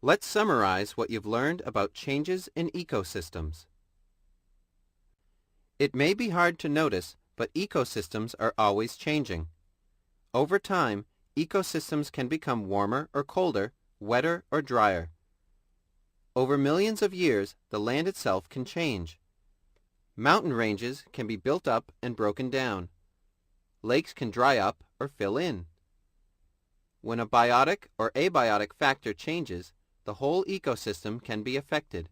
Let's summarize what you've learned about changes in ecosystems. It may be hard to notice, but ecosystems are always changing. Over time, ecosystems can become warmer or colder, wetter or drier. Over millions of years, the land itself can change. Mountain ranges can be built up and broken down. Lakes can dry up or fill in. When a biotic or abiotic factor changes, the whole ecosystem can be affected.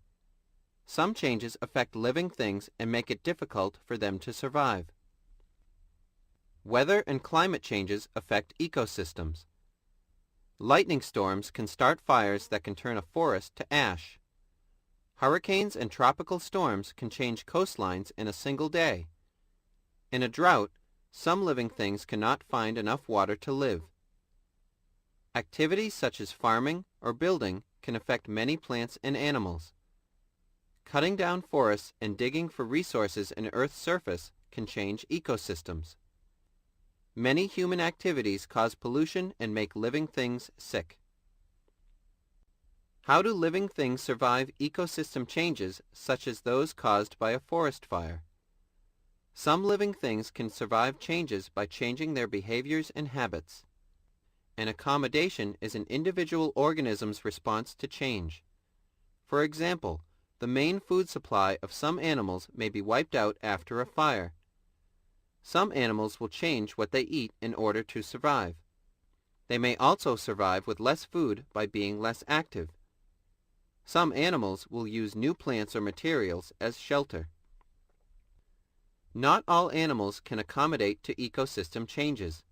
Some changes affect living things and make it difficult for them to survive. Weather and climate changes affect ecosystems. Lightning storms can start fires that can turn a forest to ash. Hurricanes and tropical storms can change coastlines in a single day. In a drought, some living things cannot find enough water to live. Activities such as farming or building can affect many plants and animals. Cutting down forests and digging for resources in Earth's surface can change ecosystems. Many human activities cause pollution and make living things sick. How do living things survive ecosystem changes such as those caused by a forest fire? Some living things can survive changes by changing their behaviors and habits. An accommodation is an individual organism's response to change. For example, the main food supply of some animals may be wiped out after a fire. Some animals will change what they eat in order to survive. They may also survive with less food by being less active. Some animals will use new plants or materials as shelter. Not all animals can accommodate to ecosystem changes.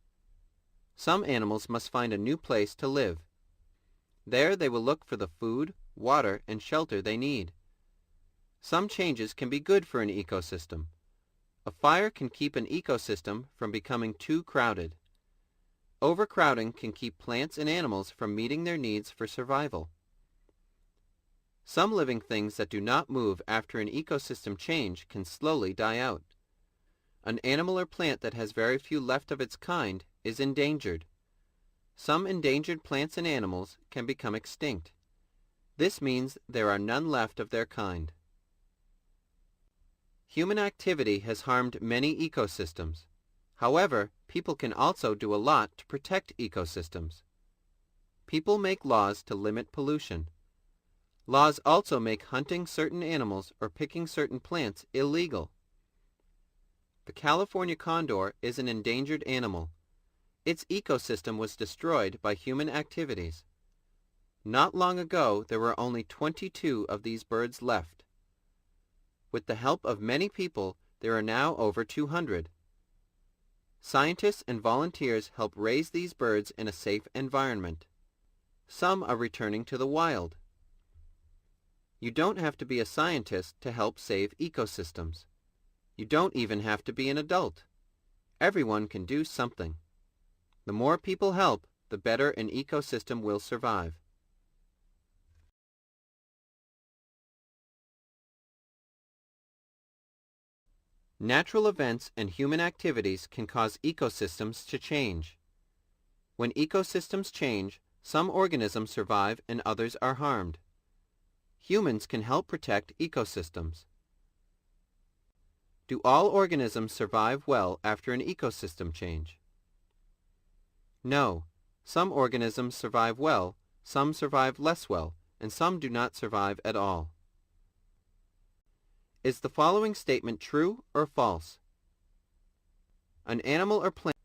Some animals must find a new place to live. There they will look for the food, water, and shelter they need. Some changes can be good for an ecosystem. A fire can keep an ecosystem from becoming too crowded. Overcrowding can keep plants and animals from meeting their needs for survival. Some living things that do not move after an ecosystem change can slowly die out. An animal or plant that has very few left of its kind is endangered. Some endangered plants and animals can become extinct. This means there are none left of their kind. Human activity has harmed many ecosystems. However, people can also do a lot to protect ecosystems. People make laws to limit pollution. Laws also make hunting certain animals or picking certain plants illegal. The California condor is an endangered animal. Its ecosystem was destroyed by human activities. Not long ago, there were only 22 of these birds left. With the help of many people, there are now over 200. Scientists and volunteers help raise these birds in a safe environment. Some are returning to the wild. You don't have to be a scientist to help save ecosystems. You don't even have to be an adult. Everyone can do something. The more people help, the better an ecosystem will survive. Natural events and human activities can cause ecosystems to change. When ecosystems change, some organisms survive and others are harmed. Humans can help protect ecosystems. Do all organisms survive well after an ecosystem change? No. Some organisms survive well, some survive less well, and some do not survive at all. Is the following statement true or false? An animal or plant.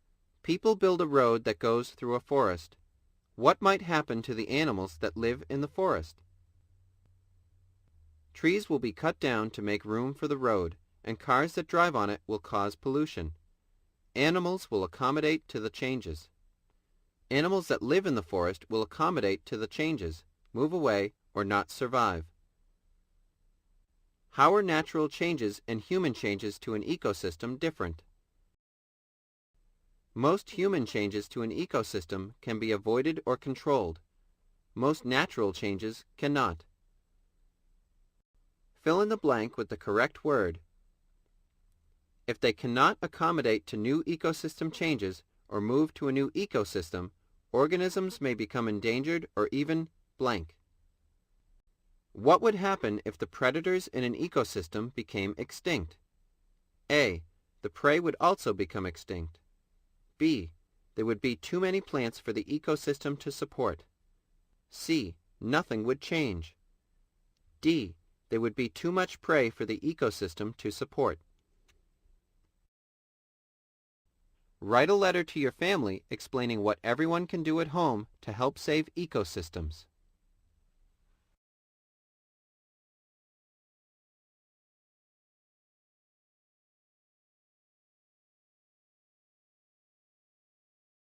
People build a road that goes through a forest. What might happen to the animals that live in the forest? Trees will be cut down to make room for the road, and cars that drive on it will cause pollution. Animals will accommodate to the changes. Animals that live in the forest will accommodate to the changes, move away, or not survive. How are natural changes and human changes to an ecosystem different? Most human changes to an ecosystem can be avoided or controlled. Most natural changes cannot. Fill in the blank with the correct word. If they cannot accommodate to new ecosystem changes or move to a new ecosystem, organisms may become endangered or even blank. What would happen if the predators in an ecosystem became extinct? A. The prey would also become extinct. B. There would be too many plants for the ecosystem to support. C. Nothing would change. D. There would be too much prey for the ecosystem to support. Write a letter to your family explaining what everyone can do at home to help save ecosystems.